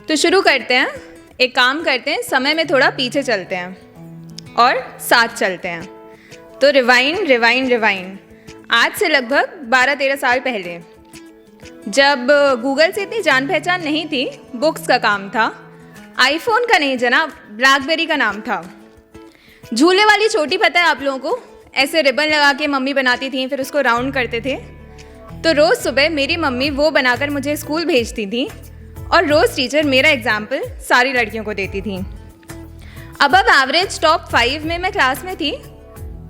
तो शुरू करते हैं। एक काम करते हैं, समय में थोड़ा पीछे चलते हैं और साथ चलते हैं। तो रिवाइंड रिवाइंड रिवाइंड। आज से लगभग 12-13 साल पहले, जब गूगल से इतनी जान पहचान नहीं थी, बुक्स का काम था, आईफोन का नहीं जनाब, ब्लैकबेरी का नाम था। झूले वाली चोटी पता है आप लोगों को? ऐसे रिबन लगा के मम्मी बनाती थी, फिर उसको राउंड करते थे। तो रोज़ सुबह मेरी मम्मी वो बनाकर मुझे स्कूल भेजती थी और रोज़ टीचर मेरा एग्जाम्पल सारी लड़कियों को देती थी। अब एवरेज टॉप 5 में मैं क्लास में थी,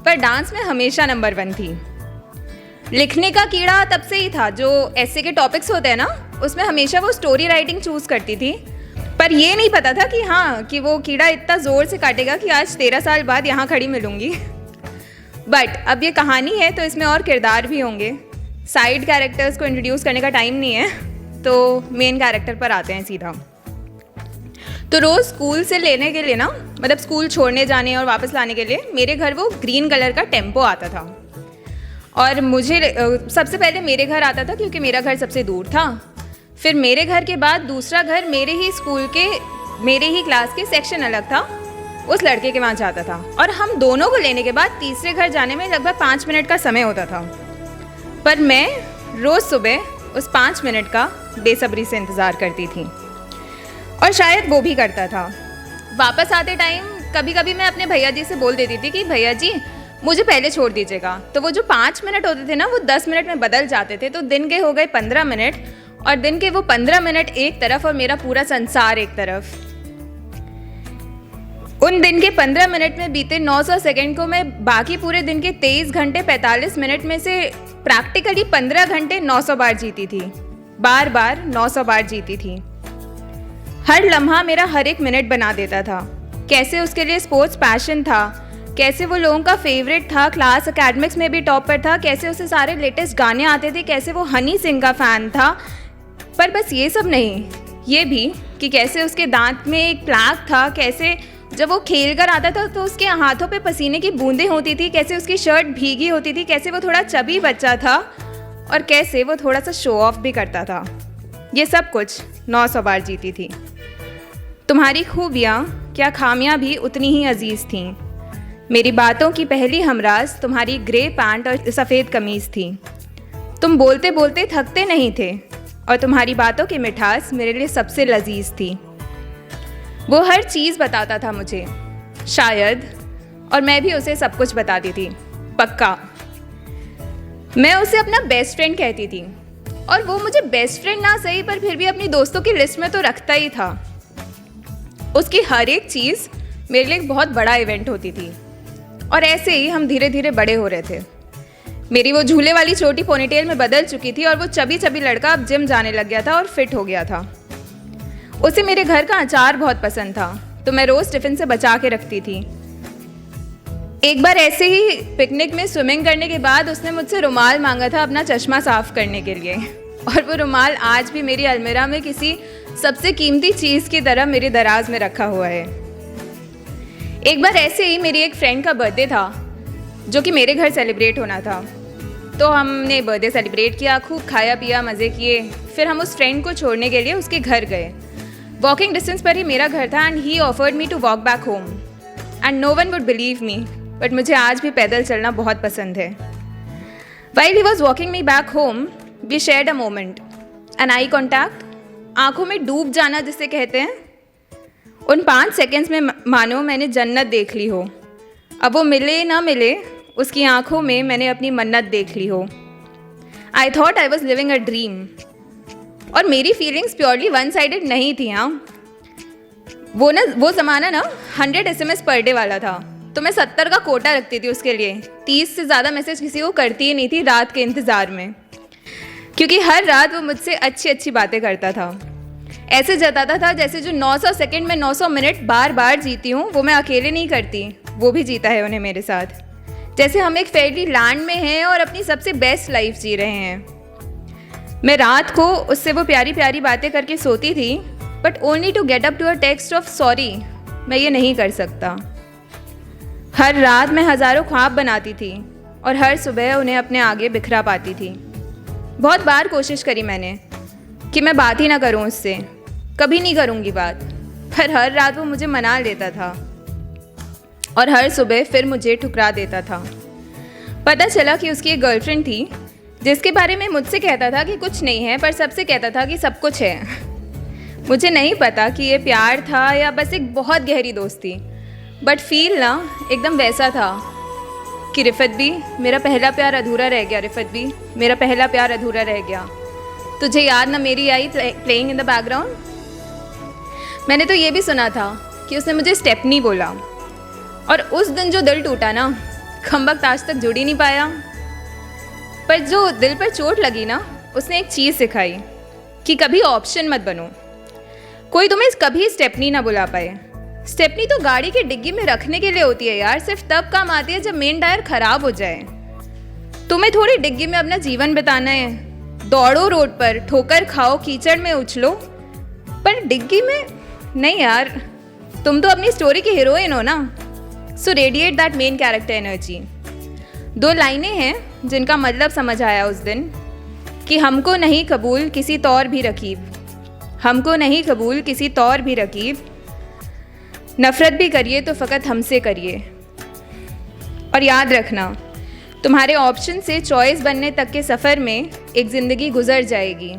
पर डांस में हमेशा नंबर 1 थी। लिखने का कीड़ा तब से ही था। जो ऐसे के टॉपिक्स होते हैं ना, उसमें हमेशा वो स्टोरी राइटिंग चूज़ करती थी, पर ये नहीं पता था कि हाँ, कि वो कीड़ा इतना ज़ोर से काटेगा कि आज 13 साल बाद यहाँ खड़ी मिलूँगी। बट अब ये कहानी है, तो इसमें और किरदार भी होंगे। साइड कैरेक्टर्स को इंट्रोड्यूस करने का टाइम नहीं है, तो मेन कैरेक्टर पर आते हैं सीधा। तो रोज़ स्कूल से लेने के लिए ना, मतलब स्कूल छोड़ने जाने और वापस लाने के लिए मेरे घर वो ग्रीन कलर का टेम्पो आता था। और मुझे सबसे पहले मेरे घर आता था, क्योंकि मेरा घर सबसे दूर था। फिर मेरे घर के बाद दूसरा घर मेरे ही स्कूल के, मेरे ही क्लास के सेक्शन अलग था, उस लड़के के वहाँ जाता था। और हम दोनों को लेने के बाद तीसरे घर जाने में लगभग 5 मिनट का समय होता था। पर मैं रोज़ सुबह उस 5 मिनट का बेसब्री से इंतज़ार करती थी, और शायद वो भी करता था। वापस आते टाइम कभी कभी मैं अपने भैया जी से बोल देती थी कि भैया जी मुझे पहले छोड़ दीजिएगा। तो वो जो 5 मिनट होते थे ना, वो 10 मिनट में बदल जाते थे। तो दिन के हो गए 15 मिनट, और दिन के वो 15 मिनट एक तरफ और मेरा पूरा संसार एक तरफ। उन दिन के 15 मिनट में बीते 900 सेकंड को मैं बाकी पूरे दिन के 23 घंटे 45 मिनट में से प्रैक्टिकली 15 घंटे 900 बार जीती थी। बार बार 900 बार जीती थी। हर लम्हा मेरा हर एक मिनट बना देता था। कैसे उसके लिए स्पोर्ट्स पैशन था, कैसे वो लोगों का फेवरेट था, क्लास एकेडमिक्स में भी टॉप पर था, कैसे उसे सारे लेटेस्ट गाने आते थे, कैसे वो हनी सिंह का फ़ैन था। पर बस ये सब नहीं, ये भी कि कैसे उसके दांत में एक प्लाक था, कैसे जब वो खेल कर आता था तो उसके हाथों पे पसीने की बूंदें होती थी, कैसे उसकी शर्ट भीगी होती थी, कैसे वो थोड़ा चबी बच्चा था, और कैसे वो थोड़ा सा शो ऑफ भी करता था। ये सब कुछ 900 बार जीती थी। तुम्हारी खूबियाँ क्या खामियाँ भी उतनी ही अजीज़ थीं। मेरी बातों की पहली हमराज तुम्हारी ग्रे पैंट और सफ़ेद कमीज़ थी। तुम बोलते बोलते थकते नहीं थे, और तुम्हारी बातों की मिठास मेरे लिए सबसे लजीज थी। वो हर चीज़ बताता था मुझे, शायद, और मैं भी उसे सब कुछ बताती थी। पक्का मैं उसे अपना बेस्ट फ्रेंड कहती थी, और वो मुझे बेस्ट फ्रेंड ना सही, पर फिर भी अपनी दोस्तों की लिस्ट में तो रखता ही था। उसकी हर एक चीज़ मेरे लिए एक बहुत बड़ा इवेंट होती थी, और ऐसे ही हम धीरे धीरे बड़े हो रहे थे। मेरी वो झूले वाली छोटी पोनीटेल में बदल चुकी थी, और वो चबी चबी लड़का अब जिम जाने लग गया था और फिट हो गया था। उसे मेरे घर का अचार बहुत पसंद था, तो मैं रोज़ टिफ़िन से बचा के रखती थी। एक बार ऐसे ही पिकनिक में स्विमिंग करने के बाद उसने मुझसे रुमाल मांगा था अपना चश्मा साफ़ करने के लिए, और वो रुमाल आज भी मेरी अलमीरा में किसी सबसे कीमती चीज़ की तरह मेरी दराज में रखा हुआ है। एक बार ऐसे ही मेरी एक फ्रेंड का बर्थडे था, जो कि मेरे घर सेलिब्रेट होना था। तो हमने बर्थडे सेलिब्रेट किया, खूब खाया पिया, मज़े किए। फिर हम उस फ्रेंड को छोड़ने के लिए उसके घर गए। वॉकिंग डिस्टेंस पर ही मेरा घर था, and he offered me to walk back home, and no one would believe me, but मुझे आज भी पैदल चलना बहुत पसंद है। While he was walking me back home, we shared a moment, an eye contact, आँखों में डूब जाना जिसे कहते हैं। उन 5 सेकेंड्स में मानो मैंने जन्नत देख ली हो। अब वो मिले ना मिले, उसकी आंखों में मैंने अपनी मन्नत देख ली हो। I thought I was living a dream. और मेरी फीलिंग्स प्योरली वन साइडेड नहीं थी। हाँ, वो ज़माना ना 100 SMS पर डे वाला था, तो मैं 70 का कोटा रखती थी उसके लिए। 30 से ज़्यादा मैसेज किसी को करती ही नहीं थी रात के इंतज़ार में, क्योंकि हर रात वो मुझसे अच्छी अच्छी बातें करता था। ऐसे जताता था जैसे जो 900 सेकंड में 900 मिनट बार बार जीती हूँ, वो मैं अकेले नहीं करती, वो भी जीता है उन्हें मेरे साथ। जैसे हम एक फेयरली लैंड में हैं और अपनी सबसे बेस्ट लाइफ जी रहे हैं। मैं रात को उससे वो प्यारी प्यारी बातें करके सोती थी, but only to get up to a text of sorry, मैं ये नहीं कर सकता। हर रात मैं हज़ारों ख्वाब बनाती थी और हर सुबह उन्हें अपने आगे बिखरा पाती थी। बहुत बार कोशिश करी मैंने कि मैं बात ही ना करूं उससे, कभी नहीं करूँगी बात, पर हर रात वो मुझे मना लेता था और हर सुबह फिर मुझे ठुकरा देता था। पता चला कि उसकी एक गर्लफ्रेंड थी जिसके बारे में मुझसे कहता था कि कुछ नहीं है, पर सबसे कहता था कि सब कुछ है। मुझे नहीं पता कि ये प्यार था या बस एक बहुत गहरी दोस्ती, बट फील ना एकदम वैसा था कि रिफत भी मेरा पहला प्यार अधूरा रह गया, रिफत भी मेरा पहला प्यार अधूरा रह गया। तुझे याद ना मेरी I playing in the background. मैंने तो ये भी सुना था कि उसने मुझे स्टेपनी बोला, और उस दिन जो दिल टूटा ना, खम्बक आज तक जुड़ ही नहीं पाया। पर जो दिल पर चोट लगी ना, उसने एक चीज़ सिखाई कि कभी ऑप्शन मत बनो। कोई तुम्हें कभी स्टेपनी ना बुला पाए। स्टेपनी तो गाड़ी की डिग्गी में रखने के लिए होती है यार, सिर्फ तब काम आती है जब मेन टायर खराब हो जाए। तुम्हें थोड़ी डिग्गी में अपना जीवन बिताना है। दौड़ो रोड पर, ठोकर खाओ, कीचड़ में उछलो, पर डिग्गी में नहीं यार। तुम तो अपनी स्टोरी की हीरोइन हो ना, so radiate that main character energy. 2 लाइनें हैं जिनका मतलब समझ आया उस दिन कि हमको नहीं कबूल किसी तौर भी रकीब, हमको नहीं कबूल किसी तौर भी रकीब, नफ़रत भी करिए तो फ़कत हमसे करिए। और याद रखना, तुम्हारे ऑप्शन से चॉइस बनने तक के सफ़र में एक ज़िंदगी गुजर जाएगी,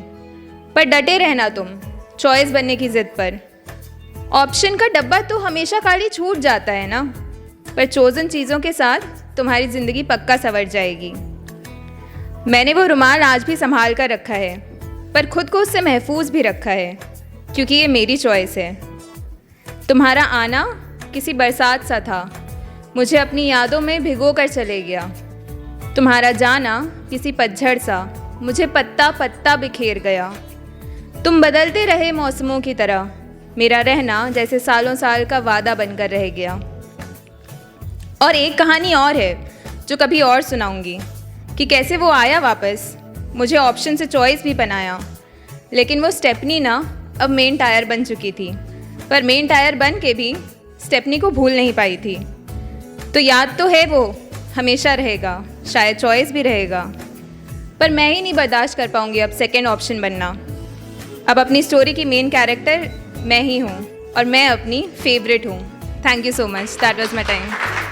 पर डटे रहना तुम चॉइस बनने की ज़िद पर। ऑप्शन का डब्बा तो हमेशा खाली छूट जाता है ना, पर चोज़न चीज़ों के साथ तुम्हारी ज़िंदगी पक्का संवर जाएगी। मैंने वो रुमाल आज भी संभाल कर रखा है, पर खुद को उससे महफूज भी रखा है, क्योंकि ये मेरी चॉइस है। तुम्हारा आना किसी बरसात सा था, मुझे अपनी यादों में भिगो कर चले गया। तुम्हारा जाना किसी पतझड़ सा, मुझे पत्ता पत्ता बिखेर गया। तुम बदलते रहे मौसमों की तरह, मेरा रहना जैसे सालों साल का वादा बनकर रह गया। और एक कहानी और है जो कभी और सुनाऊंगी कि कैसे वो आया वापस, मुझे ऑप्शन से चॉइस भी बनाया, लेकिन वो स्टेपनी ना अब मेन टायर बन चुकी थी, पर मेन टायर बन के भी स्टेपनी को भूल नहीं पाई थी। तो याद तो है वो हमेशा रहेगा, शायद चॉइस भी रहेगा, पर मैं ही नहीं बर्दाश्त कर पाऊंगी अब सेकंड ऑप्शन बनना। अब अपनी स्टोरी की मेन कैरेक्टर मैं ही हूँ और मैं अपनी फेवरेट हूँ। Thank you so much, that was my time.